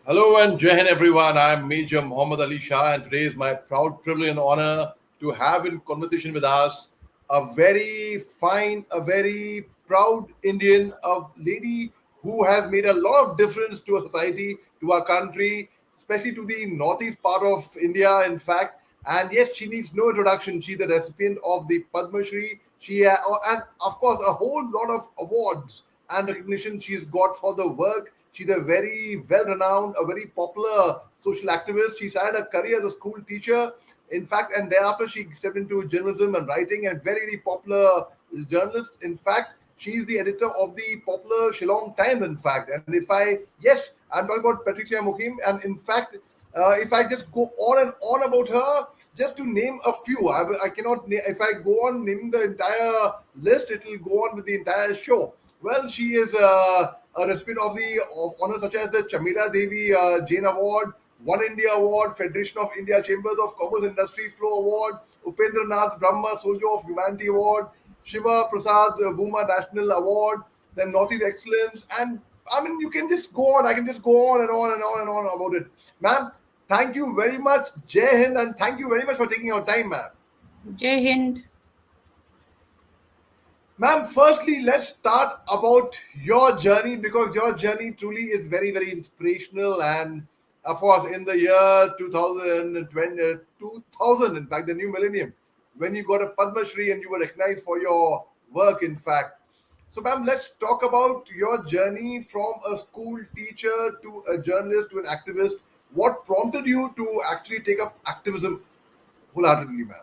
Hello and Jai Hind everyone. I'm Major Mohammed Ali Shah, and today is my proud privilege and honor to have in conversation with us a very fine, a very proud Indian, a lady who has made a lot of difference to our society, to our country, especially to the northeast part of India, in fact. And yes, she needs no introduction. She's the recipient of the Padma Shri. And of course, a whole lot of awards and recognition she's got for the work. She's a very well renowned, a very popular social activist. She started a career as a school teacher, in fact, and thereafter she stepped into journalism and writing and very popular journalist. In fact, she's the editor of the popular Shillong Times, in fact. And yes, I'm talking about Patricia Mukhim. And in fact, if I just go on and on about her, just to name a few, I cannot, if I go on naming the entire list, it will go on with the entire show. Well, she is a recipient of the honors such as the Chamila Devi Jain Award, One India Award, Federation of India Chambers of Commerce Industry Flow Award, Upendra Nath Brahma Soldier of Humanity Award, Shiva Prasad Bhuma National Award, then Northeast Excellence, and I mean, you can just go on. I can just go on and on and on and on about it. Ma'am, thank you very much, Jai Hind, and thank you very much for taking your time, ma'am. Jai Hind. Ma'am, firstly, let's start about your journey because your journey truly is very inspirational. And of course, in the year 2020, 2000, in fact, the new millennium, when you got a Padma Shri and you were recognized for your work, in fact. So, ma'am, let's talk about your journey from a school teacher to a journalist to an activist. What prompted you to actually take up activism wholeheartedly, ma'am?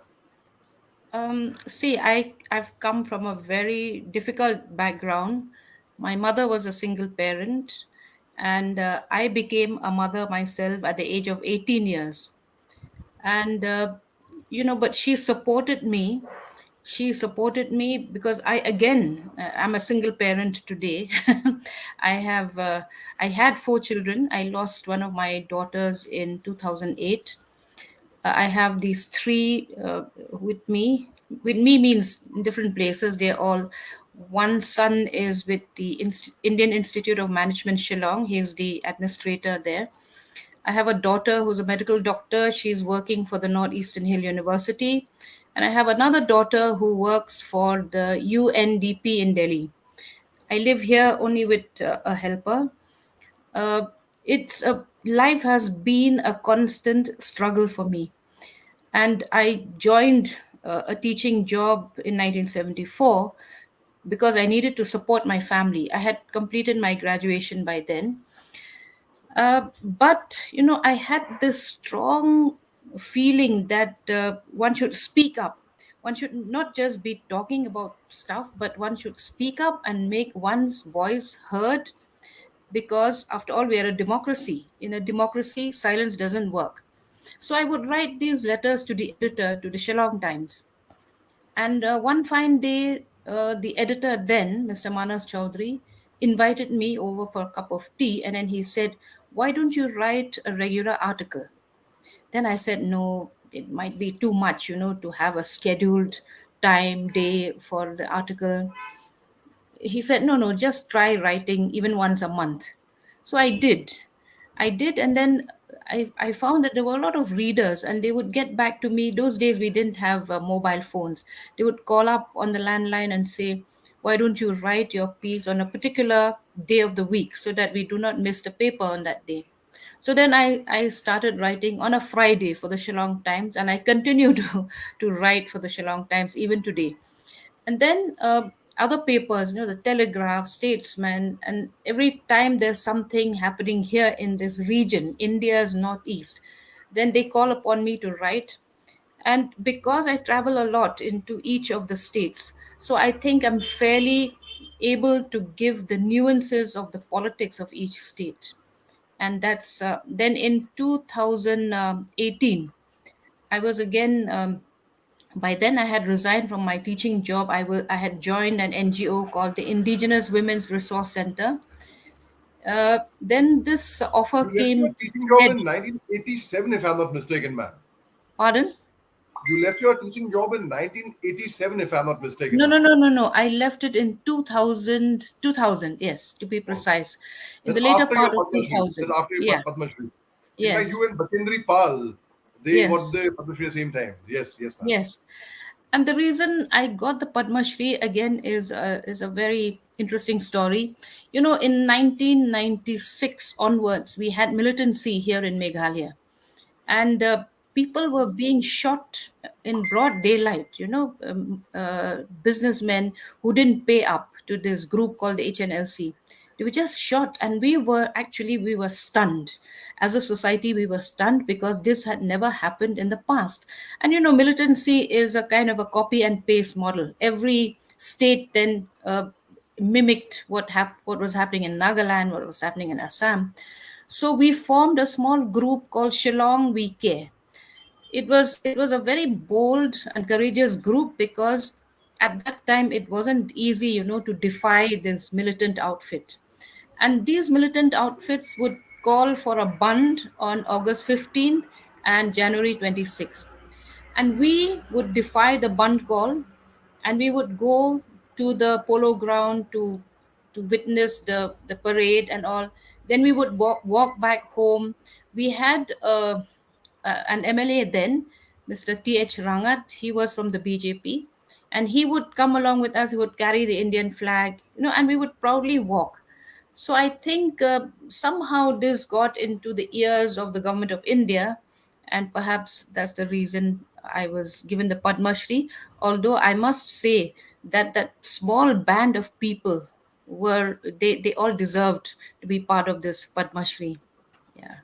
See, I've come from a very difficult background. My mother was a single parent, and I became a mother myself at the age of 18 years. And, but she supported me. She supported me because I'm a single parent today. I have, I had four children. I lost one of my daughters in 2008. I have these three with me. With me means in different places. They're all. One son is with the Indian Institute of Management, Shillong. He's the administrator there. I have a daughter who's a medical doctor. She's working for the Northeastern Hill University. And I have another daughter who works for the UNDP in Delhi. I live here only with a helper. Uh, it's a Life has been a constant struggle for me, and I joined a teaching job in 1974 because I needed to support my family. I had completed my graduation by then. But, I had this strong feeling that one should speak up. One should not just be talking about stuff, but one should speak up and make one's voice heard because, after all, we are a democracy. In a democracy, silence doesn't work. So I would write these letters to the editor, to the Shillong Times. And one fine day, the editor then, Mr. Manas Chaudhary, invited me over for a cup of tea. And then he said, "Why don't you write a regular article?" Then I said, "No, it might be too much, to have a scheduled time, day for the article." He said, "No, no, just try writing even once a month." So I did, and then I found that there were a lot of readers, and they would get back to me. Those days we didn't have mobile phones. They would call up on the landline and say, "Why don't you write your piece on a particular day of the week so that we do not miss the paper on that day?" So then I started writing on a Friday for the Shillong Times, and I continue to write for the Shillong Times even today. And then other papers, the Telegraph, Statesman, and every time there's something happening here in this region, India's northeast, then they call upon me to write. And because I travel a lot into each of the states, so I think I'm fairly able to give the nuances of the politics of each state. And that's then in 2018, I was again by then I had resigned from my teaching job. I had joined an NGO called the Indigenous Women's Resource Center. Then this offer You left your came teaching job TED. in 1987, if I'm not mistaken, ma'am. Pardon? You left your teaching job in 1987, if I'm not No, mistaken. no, no, no, no. I left it in 2000, 2000. Yes, to be Oh, precise. In that's the later after your part of Padma Shri. That's 2000. after your Yeah, Padma Shri. In fact, yes, you and Bhatendri Pal, they got yes, the Padma Shri at the same time. Yes, yes, ma'am. yes. And the reason I got the Padma Shri again is a very interesting story. You know, in 1996 onwards, we had militancy here in Meghalaya, and people were being shot in broad daylight. Businessmen who didn't pay up to this group called the HNLC, they were just shot, and we were stunned. As a society, we were stunned because this had never happened in the past. And militancy is a kind of a copy and paste model. Every state then mimicked what was happening in Nagaland, what was happening in Assam. So we formed a small group called Shillong We Care. It was a very bold and courageous group because at that time it wasn't easy, to defy this militant outfit. And these militant outfits would call for a bund on August 15th and January 26th. And we would defy the bund call, and we would go to the polo ground to witness the parade and all. Then we would walk back home. We had an MLA then, Mr. T.H. Rangat. He was from the BJP, and he would come along with us. He would carry the Indian flag, and we would proudly walk. So I think somehow this got into the ears of the government of India, and perhaps that's the reason I was given the Padma Shri. Although I must say that that small band of people they all deserved to be part of this Padma Shri. Yeah.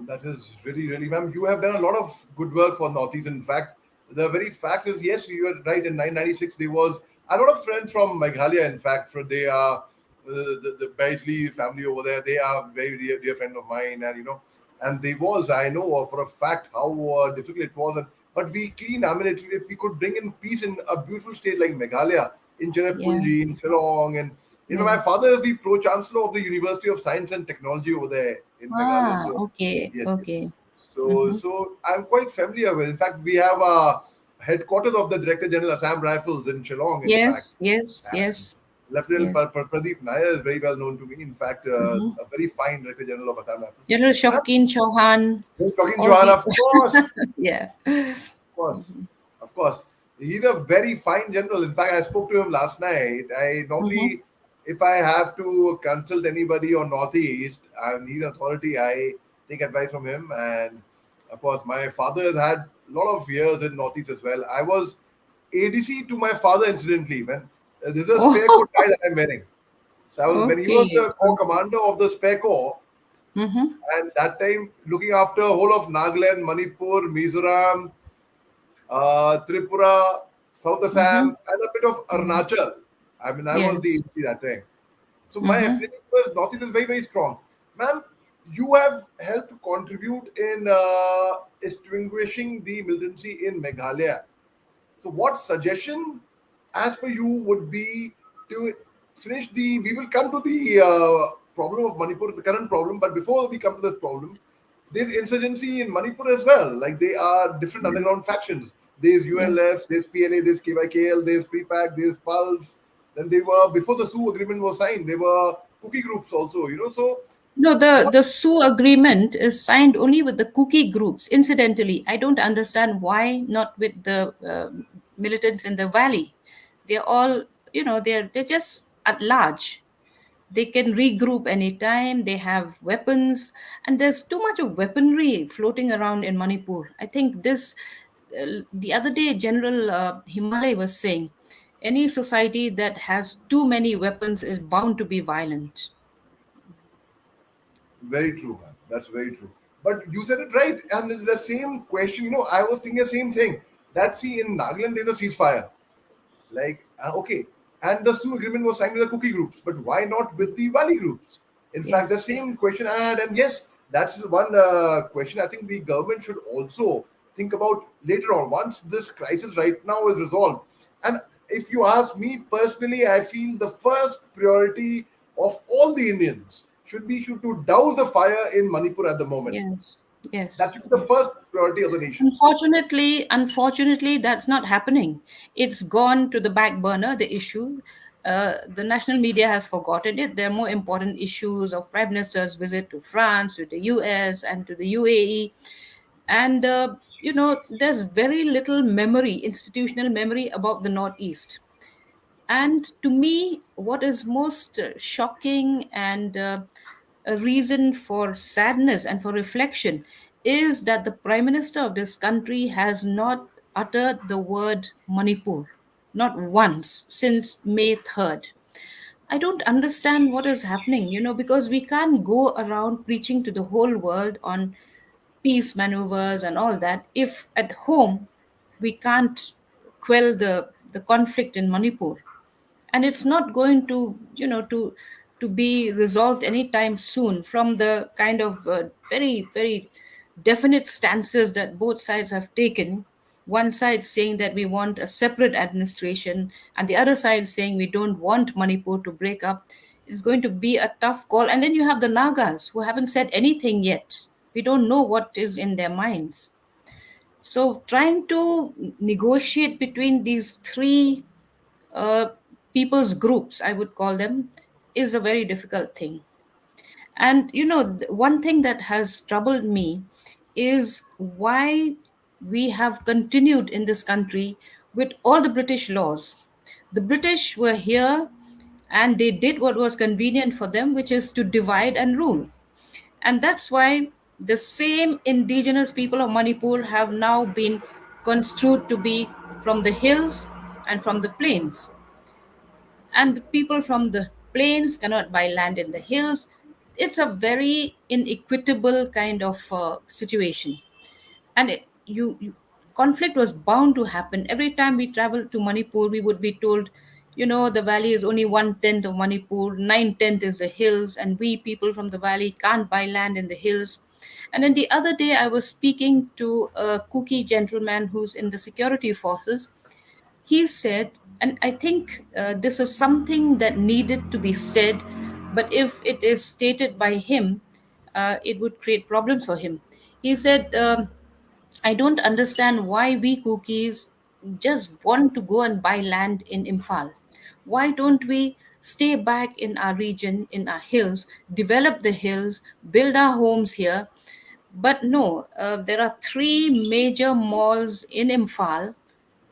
That is really, really, ma'am. You have done a lot of good work for Northeast. In fact, the very fact is, yes, you are right. In 1996, there was a lot of friends from Meghalaya. In fact, they are the Baisley family over there. They are very dear, dear friend of mine, and and they was I know for a fact how difficult it was. But we clean. I mean, if we could bring in peace in a beautiful state like Meghalaya, in Yeah. Cherrapunji, in Shillong, and my Yes. father is the pro chancellor of the University of Science and Technology over there in Meghalaya. Ah, So okay, yes, yes. okay. So, Mm-hmm. so I'm quite familiar with. In fact, we have a headquarters of the Director General Assam Rifles in Shillong. In fact, Yes, yes, and yes, Lieutenant yes. Pradeep Nair is very well known to me. In fact, Mm-hmm. a very fine Director General of Assam Rifles. General Ma'am, Shopkin Chauhan, talking all Joanna, the of course, yeah. of course, of course. He's a very fine general. In fact, I spoke to him last night. I Mm-hmm. normally, if I have to consult anybody on Northeast and he's an authority, I take advice from him. And of course, my father has had a lot of years in Northeast as well. I was ADC to my father, incidentally, when this is a spare Oh, code tie that I'm wearing. So I was when he was okay, the corps okay. commander of the spare corps, Mm-hmm. and that time looking after whole of Nagaland, Manipur, Mizoram, Tripura, South Mm-hmm. Assam, and a bit of Mm-hmm. Arunachal. I mean, I was the Yes. MC that time. So my Mm-hmm. affinity towards Northeast is very, very strong. Ma'am, you have helped contribute in extinguishing the militancy in Meghalaya. So, what suggestion, as per you, would be to finish the? We will come to the problem of Manipur, the current problem. But before we come to this problem, there's insurgency in Manipur as well. Like they are different Yeah. underground factions. There's Yes. ULF, there's PLA, there's KYKL, there's PPAC, there's Pulse. Then they were before the Sioux agreement was signed. They were cookie groups also. So No, the what? the Sioux agreement is signed only with the cookie groups. Incidentally, I don't understand why not with the militants in the valley. They're all, they're just at large. They can regroup anytime. They have weapons, and there's too much of weaponry floating around in Manipur. I think this the other day General Himalay was saying any society that has too many weapons is bound to be violent. Very true, man. That's very true. But you said it right, and it's the same question. I was thinking the same thing. That see in Nagaland there's a ceasefire. Like, okay. And the Sioux agreement was signed with the cookie groups, but why not with the valley groups? In fact, the Yes. same question I had, and yes, that's one question I think the government should also think about later on once this crisis right now is resolved. And if you ask me personally, I feel the first priority of all the Indians should be to douse the fire in Manipur at the moment. Yes. Yes, That should be the yes. first priority of the nation. Unfortunately, that's not happening. It's gone to the back burner, the issue. The national media has forgotten it. There are more important issues of Prime Minister's visit to France, to the US, and to the UAE. And, there's very little memory, institutional memory about the Northeast. And to me, what is most shocking and a reason for sadness and for reflection is that the Prime Minister of this country has not uttered the word Manipur, not once since May 3rd. I don't understand what is happening, because we can't go around preaching to the whole world on peace maneuvers and all that if at home we can't quell the conflict in Manipur. And it's not going to to be resolved anytime soon from the kind of very very definite stances that both sides have taken. One side saying that we want a separate administration, and the other side saying we don't want Manipur to break up. It's going to be a tough call. And then you have the Nagas who haven't said anything yet. We don't know what is in their minds. So trying to negotiate between these three uh, people's groups, I would call them, is a very difficult thing. And one thing that has troubled me is why we have continued in this country with all the British laws. The British were here and they did what was convenient for them, which is to divide and rule. And that's why the same indigenous people of Manipur have now been construed to be from the hills and from the plains, and the people from the plains cannot buy land in the hills. It's a very inequitable kind of situation. And conflict was bound to happen. Every time we travel to Manipur, we would be told, the valley is only 1/10 of Manipur, 9/10 is the hills, and we people from the valley can't buy land in the hills. And then the other day, I was speaking to a Kuki gentleman who's in the security forces. He said, and I think this is something that needed to be said, but if it is stated by him, it would create problems for him. He said, I don't understand why we cookies just want to go and buy land in Imphal. Why don't we stay back in our region, in our hills, develop the hills, build our homes here? But no, there are three major malls in Imphal,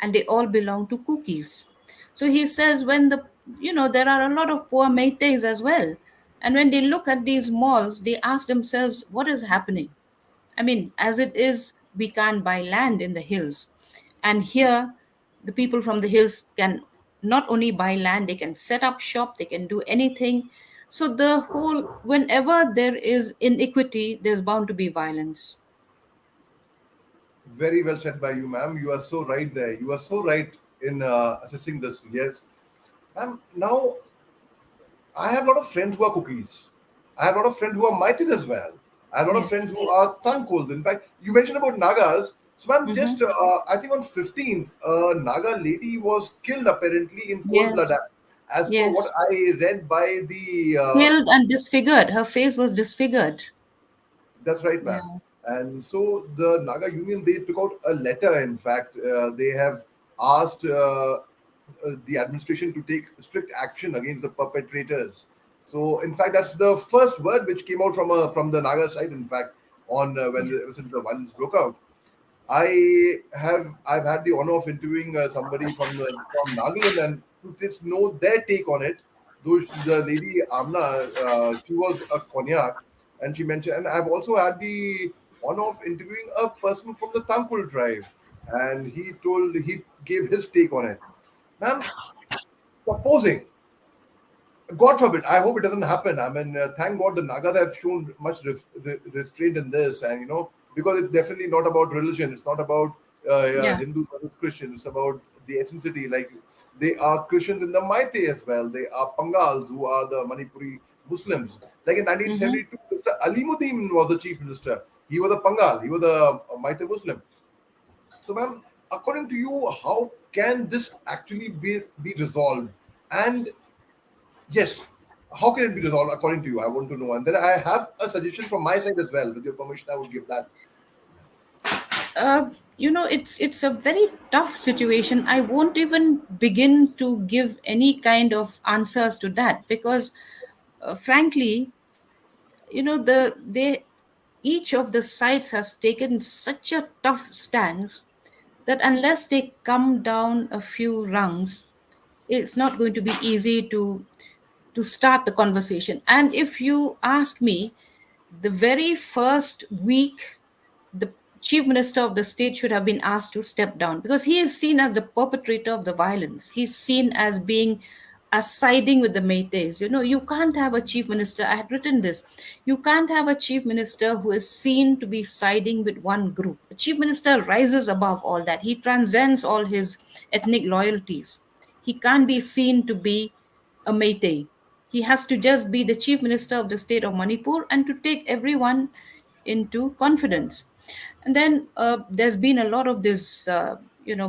and they all belong to cookies. So he says when there are a lot of poor Meiteis as well. And when they look at these malls, they ask themselves, what is happening? I mean, as it is, we can't buy land in the hills. And here, the people from the hills can not only buy land, they can set up shop, they can do anything. So the whole, whenever there is inequity, there's bound to be violence. Very well said by you, ma'am. You are so right there. You are so right in assessing this. Yes. Now I have a lot of friends who are cookies. I have a lot of friends who are Maitis as well. I have a lot of Yes. friends who are Tangkols. In fact, you mentioned about Nagas. So, ma'am, Mm-hmm. just I think on 15th, a Naga lady was killed apparently in cold blood, Yes. as per what Yes. I read by the. Killed and disfigured. Her face was disfigured. That's right, ma'am. Yeah. And so the Naga Union, they took out a letter. In fact, they have asked the administration to take strict action against the perpetrators. So, in fact, that's the first word which came out from the Naga side. In fact, on when Yeah. since the violence broke out. I've had the honor of interviewing somebody from Nagaland and to just know their take on it. Those the lady Amna, she was a Konyak, and she mentioned, and I've also had the honor of interviewing a person from the Tampul tribe, and he gave his take on it. Ma'am, supposing God forbid, I hope it doesn't happen. I mean, thank God the Nagas have shown much restraint in this, and because it's definitely not about religion. It's not about Yeah. Hindu versus Christian. It's about the ethnicity. Like they are Christians in the Maite as well. They are Pangals who are the Manipuri Muslims. Like in Mm-hmm. 1972, Mr. Alimuddin was the chief minister. He was a Pangal. He was a Maite Muslim. So, ma'am, according to you, how can this actually be resolved? And yes. How can it be resolved according to you? I want to know. And then I have a suggestion from my side as well. With your permission, I would give that. uh, it's a very tough situation. I won't even begin to give any kind of answers to that, because frankly, they each of the sides has taken such a tough stance that unless they come down a few rungs, it's not going to be easy to start the conversation. And if you ask me, the very first week, the chief minister of the state should have been asked to step down, because he is seen as the perpetrator of the violence. He's seen as being as siding with the Meiteis. You can't have a chief minister. I had written this. You can't have a chief minister who is seen to be siding with one group. The chief minister rises above all that. He transcends all his ethnic loyalties. He can't be seen to be a Meitei. He has to just be the chief minister of the state of Manipur and to take everyone into confidence. And then there's been a lot of this,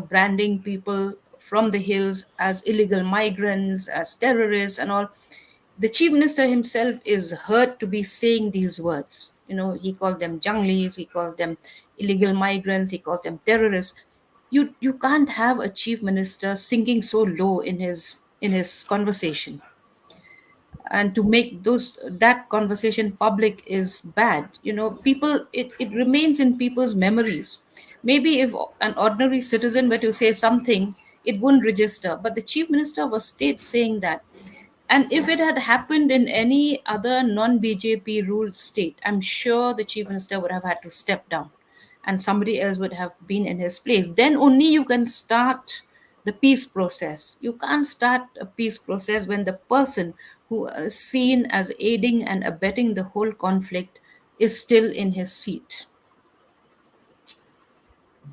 branding people from the hills as illegal migrants, as terrorists, and all. The chief minister himself is heard to be saying these words. He calls them junglis, he calls them illegal migrants, he calls them terrorists. You can't have a chief minister sinking so low in his conversation, and to make those that conversation public is bad. People, it remains in people's memories. Maybe if an ordinary citizen were to say something, it wouldn't register, but the chief minister of a state saying that. And if it had happened in any other non BJP ruled state, I'm sure the chief minister would have had to step down and somebody else would have been in his place. Then only you can start the peace process. You can't start a peace process when the person who is seen as aiding and abetting the whole conflict is still in his seat.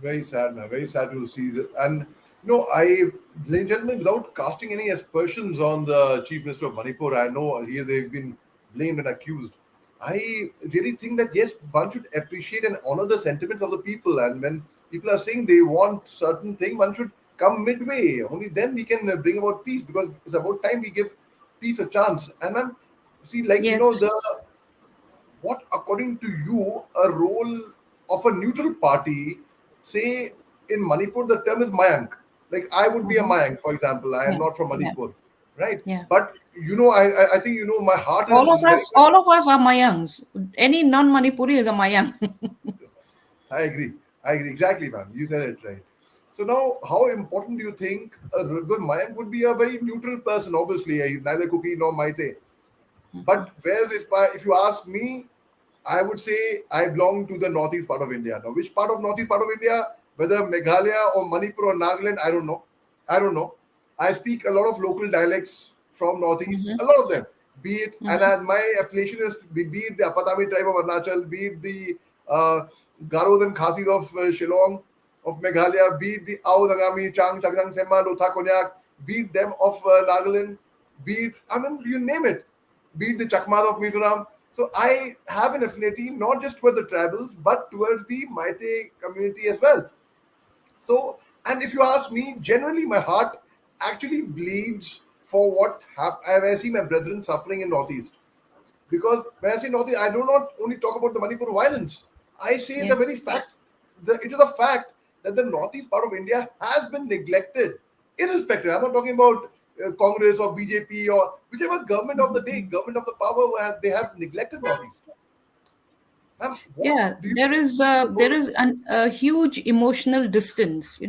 Very sad, man. Very sad to see that. And ladies and gentlemen, without casting any aspersions on the Chief Minister of Manipur, I know they've been blamed and accused. I really think that yes, one should appreciate and honor the sentiments of the people. And when people are saying they want certain thing, one should come midway. Only then we can bring about peace, because it's about time we give peace a chance. And man, see, like Yes. the what, according to you, a role of a neutral party, say in Manipur, the term is Mayank. Like I would be a Mhm. Mayank, for example. I am Yeah. not from Yeah. Manipur, right? Yeah. But I think my heart All of is very us, much. all of us are Mayangs. Any non-Manipuri is a Mayang. I agree. I agree exactly, ma'am. You said it right. So now, how important do you think? Because Mayank would be a very neutral person. Obviously, he's neither Kuki nor Maite. But whereas if you ask me, I would say I belong to the northeast part of India. Now, which part of northeast part of India, whether Meghalaya or Manipur or Nagaland, I don't know. I don't know. I speak a lot of local dialects from northeast, Mhm. a lot of them. Be it, and Mhm. my affiliation is be it the Apatami tribe of Arunachal, be it the Garos and Khasis of Shillong, of Meghalaya, be it the Ao, Dangami, Chang, Chaksang, Sema, Lotha, Konyak, be it them of Nagaland, be it, I mean, you name it, be it the Chakmas of Mizoram. So I have an affinity not just towards the tribals, but towards the Maite community as well. So, and if you ask me, genuinely, my heart actually bleeds for what I see my brethren suffering in Northeast. Because when I say Northeast, I do not only talk about the Manipur violence. I say the Yes. very fact, it is a fact that the Northeast part of India has been neglected, irrespective. I'm not talking about Congress or BJP or whichever government of the day, government of the power, they have neglected Northeast. Ma'am, what Yeah, do you there think is is the role? a huge emotional distance.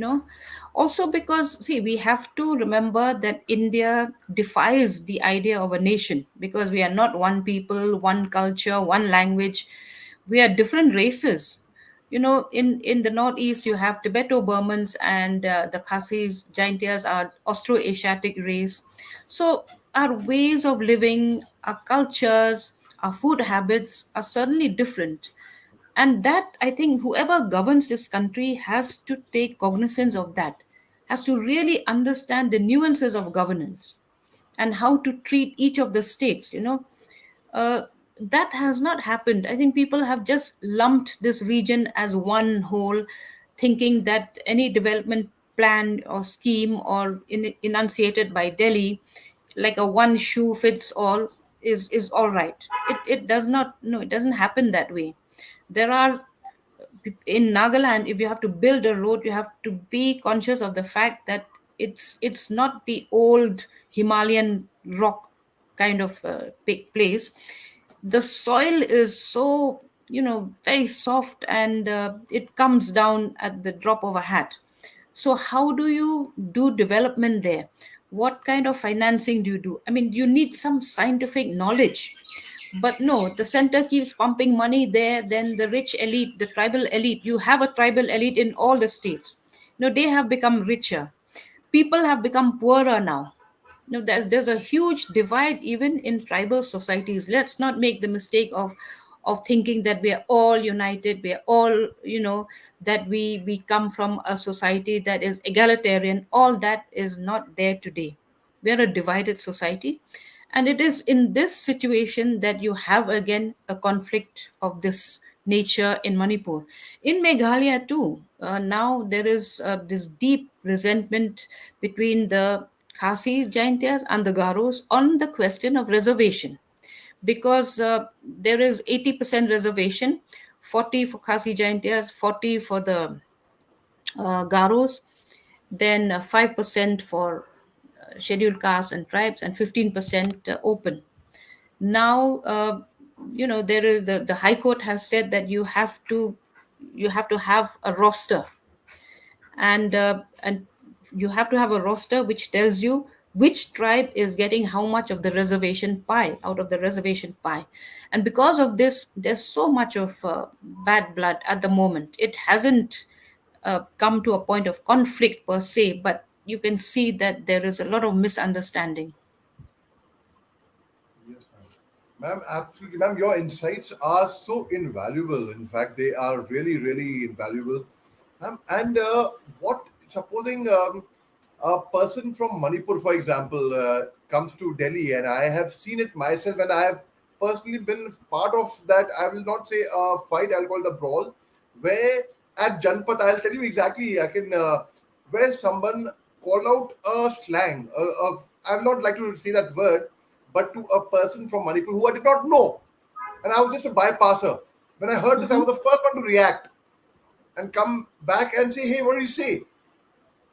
Also because, see, we have to remember that India defies the idea of a nation, because we are not one people, one culture, one language. We are different races. In the northeast you have Tibeto Burmans, and the Khasis, Jaintias are Austroasiatic race. So our ways of living, our cultures, our food habits are certainly different. And that, I think, whoever governs this country has to take cognizance of that, has to really understand the nuances of governance and how to treat each of the states. uh, that has not happened. I think people have just lumped this region as one whole, thinking that any development plan or scheme or enunciated by Delhi, like a one shoe fits all, is all right. It does not, no, it doesn't happen that way. There are, in Nagaland, if you have to build a road, you have to be conscious of the fact that it's not the old Himalayan rock kind of place. The soil is so, very soft, and it comes down at the drop of a hat. So how do you do development there? What kind of financing do you do? I mean, you need some scientific knowledge. But no, the center keeps pumping money there. Then the rich elite, the tribal elite, you have a tribal elite in all the states. They have become richer. People have become poorer now. There's a huge divide even in tribal societies. Let's not make the mistake of thinking that we are all united, we are all, that we come from a society that is egalitarian. All that is not there today. We are a divided society, and it is in this situation that you have again a conflict of this nature in Manipur. In Meghalaya too, now there is this deep resentment between the Khasi Jaintias and the Garos on the question of reservation, because there is 80% reservation, 40 for Khasi Jaintias, 40 for the Garos, then 5% for scheduled castes and tribes, and 15% open. Now, there is the High Court has said that you have to have a roster, and you have to have a roster which tells you which tribe is getting how much of the reservation pie, out of the reservation pie. And because of this, there's so much of bad blood at the moment. It hasn't come to a point of conflict per se, but you can see that there is a lot of misunderstanding. Yes, ma'am. Ma'am, absolutely. Ma'am, your insights are so invaluable. In fact, they are really, really invaluable. And what, supposing a person from Manipur, for example, comes to Delhi, and I have seen it myself, and I have personally been part of that. I will not say a fight, I'll call it a brawl, where at Janpat, I'll tell you exactly, where someone called out a slang, I will not like to say that word, but to a person from Manipur who I did not know. And I was just a bypasser. When I heard this, I Hmm. was the first one to react and come back and say, "Hey, what do you say?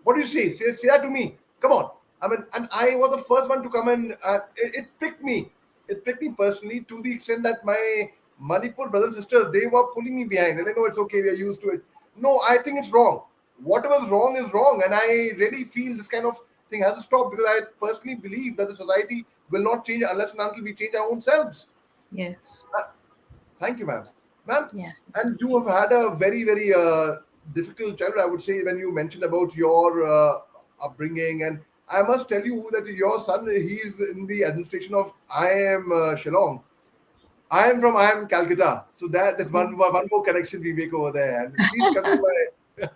What do you say? Say that to me. Come on." I mean, and I was the first one to come, and it pricked me. It pricked me personally to the extent that my Manipur brothers and sisters, they were pulling me behind, and they know it's okay. We are used to it. No, I think it's wrong. Whatever's wrong is wrong, and I really feel this kind of thing has to stop, because I personally believe that the society will not change unless and until we change our own selves. Yes. Uh, Thank you, ma'am. Ma'am, Yeah. and you have had a very, very difficult childhood, I would say, when you mentioned about your upbringing. And I must tell you that your son, he's in the administration of I am Shillong. I am Calcutta. So that's one more connection we make over there. And please convey my,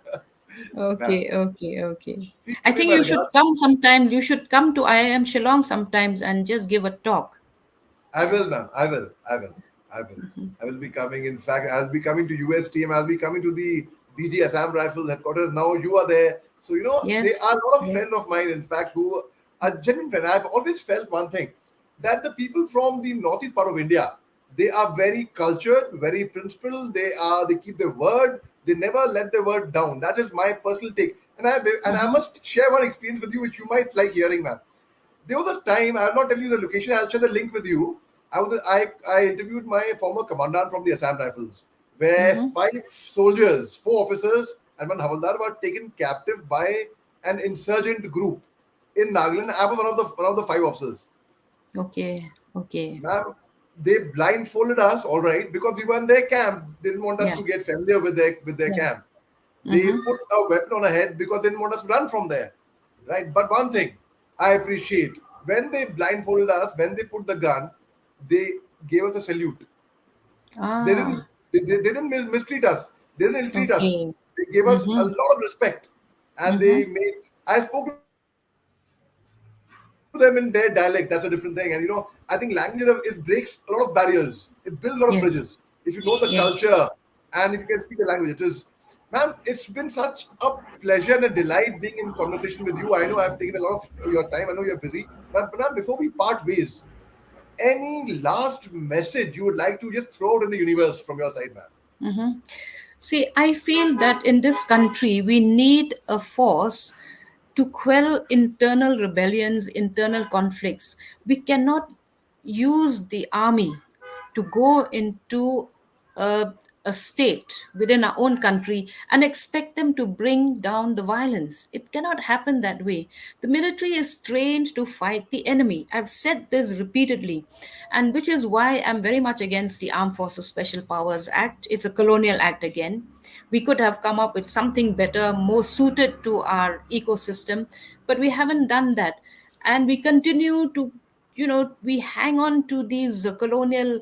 ma'am, Okay, okay, okay. please I convey think my you should regards. come sometimes. You should come to IIM Shillong sometimes and just give a talk. I will, ma'am. I will. I will. I will. I will be coming. In fact, I'll be coming to US team. I'll be coming to the DG Assam Rifles headquarters. Now you are there. So, there Yes, are a lot of yes. friends of mine, in fact, who are genuine friends. I've always felt one thing, that the people from the northeast part of India, they are very cultured, very principled. They keep their word. They never let their word down. That is my personal take. And I Mm-hmm. must share one experience with you, which you might like hearing, ma'am. There was a time, I'll not tell you the location, I'll share the link with you. I interviewed my former commandant from the Assam Rifles, where Mm-hmm. five soldiers, four officers, and one Havaldar were taken captive by an insurgent group in Nagaland. I was one of the five officers. Okay, okay. Ma'am, they blindfolded us, all right, because we were in their camp. They didn't want us Yeah, to get familiar with their yeah. camp. They Mm-hmm. put a weapon on our head because they didn't want us to run from there. Right? But one thing I appreciate, when they blindfolded us, when they put the gun, they gave us a salute. They didn't Ah, they didn't mistreat us. They didn't ill treat us. okay. They gave us a Mm-hmm. lot of respect. And Mm-hmm. they made I spoke to them in their dialect. That's a different thing. And I think language it breaks a lot of barriers. It builds a lot of bridges. If you know the Yes, culture and if you yes. can speak the language, it is, ma'am, it's been such a pleasure and a delight being in conversation with you. I know I've taken a lot of your time. I know you're busy. But ma'am, before we part ways, any last message you would like to just throw out in the universe from your side, man? Mhm. See, I feel that in this country, we need a force to quell internal rebellions, internal conflicts. We cannot use the army to go into a, a state within our own country and expect them to bring down the violence. It cannot happen that way. The military is trained to fight the enemy. I've said this repeatedly, and which is why I'm very much against the Armed Forces Special Powers Act. It's a colonial act again. We could have come up with something better, more suited to our ecosystem, but we haven't done that. And we continue to, we hang on to these colonial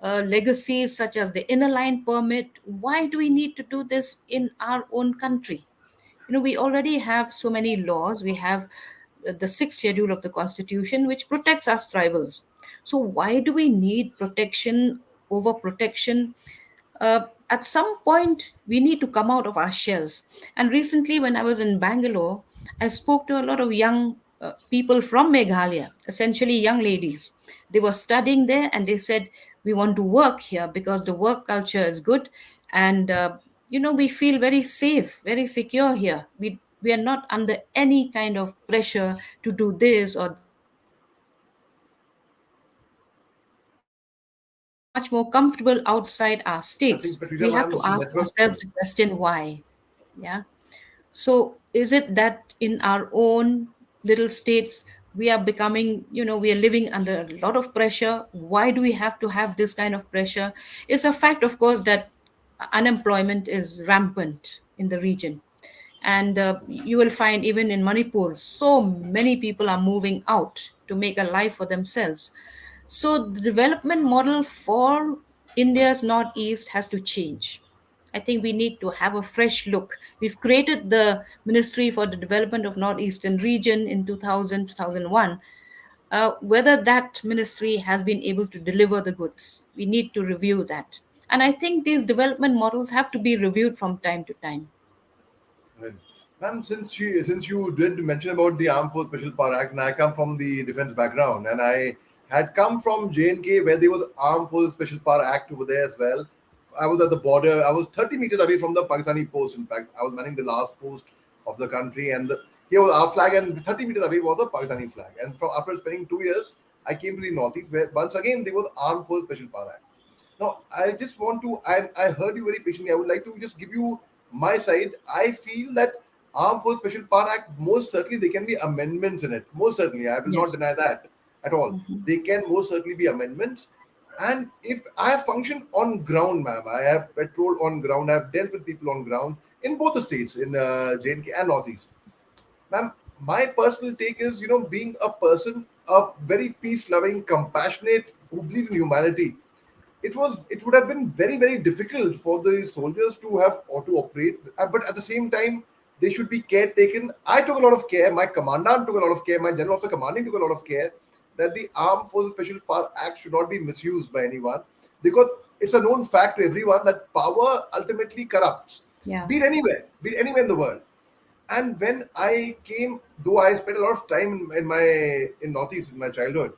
legacies such as the inner line permit. Why do we need to do this in our own country? We already have so many laws. We have the sixth schedule of the constitution which protects us tribals. So why do we need protection over protection? At some point we need to come out of our shells. And recently when I was in Bangalore, I spoke to a lot of young people from Meghalaya, essentially young ladies. They were studying there and they said, we want to work here because the work culture is good, and we feel very safe, very secure here. We are not under any kind of pressure to do this or that. We are much more comfortable outside our I think states. Patricia We have to ma'am's ask network. ourselves the question why. Yeah. So is it that in our own little states we are becoming, we are living under a lot of pressure? Why do we have to have this kind of pressure? It's a fact, of course, that unemployment is rampant in the region. And you will find even in Manipur, so many people are moving out to make a life for themselves. So the development model for India's Northeast has to change. I think we need to have a fresh look. We've created the Ministry for the Development of Northeastern Region in 2000, 2001. Whether that ministry has been able to deliver the goods, we need to review that. And I think these development models have to be reviewed from time to time. Right. Ma'am, since you did mention about the Armed Force Special Power Act, and I come from the defense background, and I had come from J&K where there was Armed Forces Special Power Act over there as well. I was at the border. I was 30 meters away from the Pakistani post. In fact, I was manning the last post of the country, and here was our flag, and 30 meters away was the Pakistani flag. And from after spending 2 years, I came to the northeast where once again there was Armed Force Special Power Act. Now, I just want to, I heard you very patiently. I would like to just give you my side. I feel that Armed Force Special Power Act, most certainly there can be amendments in it. Most certainly, I will not Yes. deny that at all. They can most certainly be amendments. And if I have functioned on ground, ma'am, I have patrolled on ground, I have dealt with people on ground in both the states, in J&K and Northeast. Ma'am, my personal take is, being a person, a very peace loving, compassionate, who believes in humanity, it would have been very very difficult for the soldiers to have or to operate, but at the same time they should be care taken. I took a lot of care, my commandant took a lot of care, my general officer commanding took a lot of care that the Armed Forces Special Power Act should not be misused by anyone, because it's a known fact to everyone that power ultimately corrupts, Yeah. be it anywhere in the world. And when I came, though I spent a lot of time in Northeast in my childhood,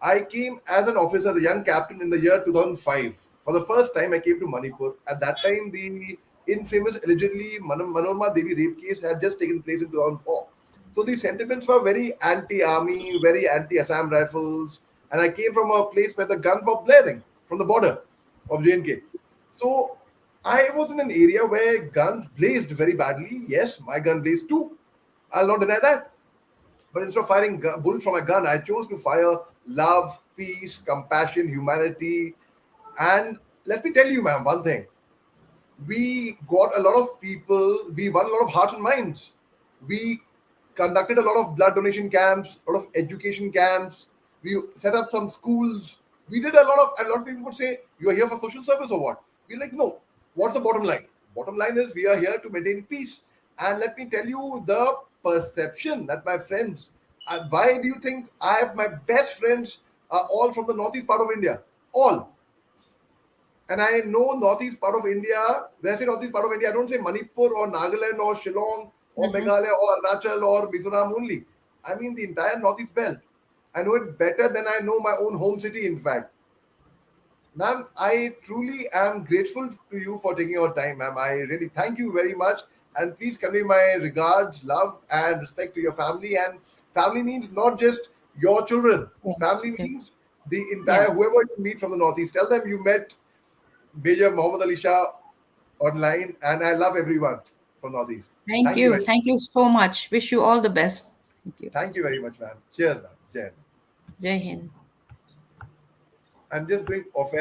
I came as an officer, as a young captain in the year 2005. For the first time, I came to Manipur. At that time, the infamous, allegedly Manorma Devi rape case had just taken place in 2004. So the sentiments were very anti-army, very anti-Assam rifles, and I came from a place where the guns were blaring from the border of J&K. So I was in an area where guns blazed very badly. Yes, my gun blazed too. I'll not deny that. But instead of firing bullets from a gun, I chose to fire love, peace, compassion, humanity. And let me tell you, ma'am, one thing. We got a lot of people, we won a lot of hearts and minds. We conducted a lot of blood donation camps, a lot of education camps. We set up some schools. We did a lot of people would say, you are here for social service or what? We're like, no. What's the bottom line? Bottom line is we are here to maintain peace. And let me tell you the perception that my friends, why do you think I have my best friends are all from the northeast part of India? All. And I know northeast part of India. When I say northeast part of India, I don't say Manipur or Nagaland or Shillong or Hmm. Meghalaya or Arunachal or Mizoram only. I mean the entire northeast belt. I know it better than I know my own home city, in fact. Ma'am, I truly am grateful to you for taking your time, ma'am. I really thank you very much. And please convey my regards, love, and respect to your family. And family means not just your children. Yes, Family yes. means the Yeah. entire whoever you meet from the Northeast. Tell them you met Major Mohammed Ali Shah online, and I love everyone from Northeast. Thank Thank you you. very Thank much. you so much. Wish you all the best. Thank you. Thank you very much, ma'am. Cheers, ma'am. Jai Hind. Jai Hind. I'm just going off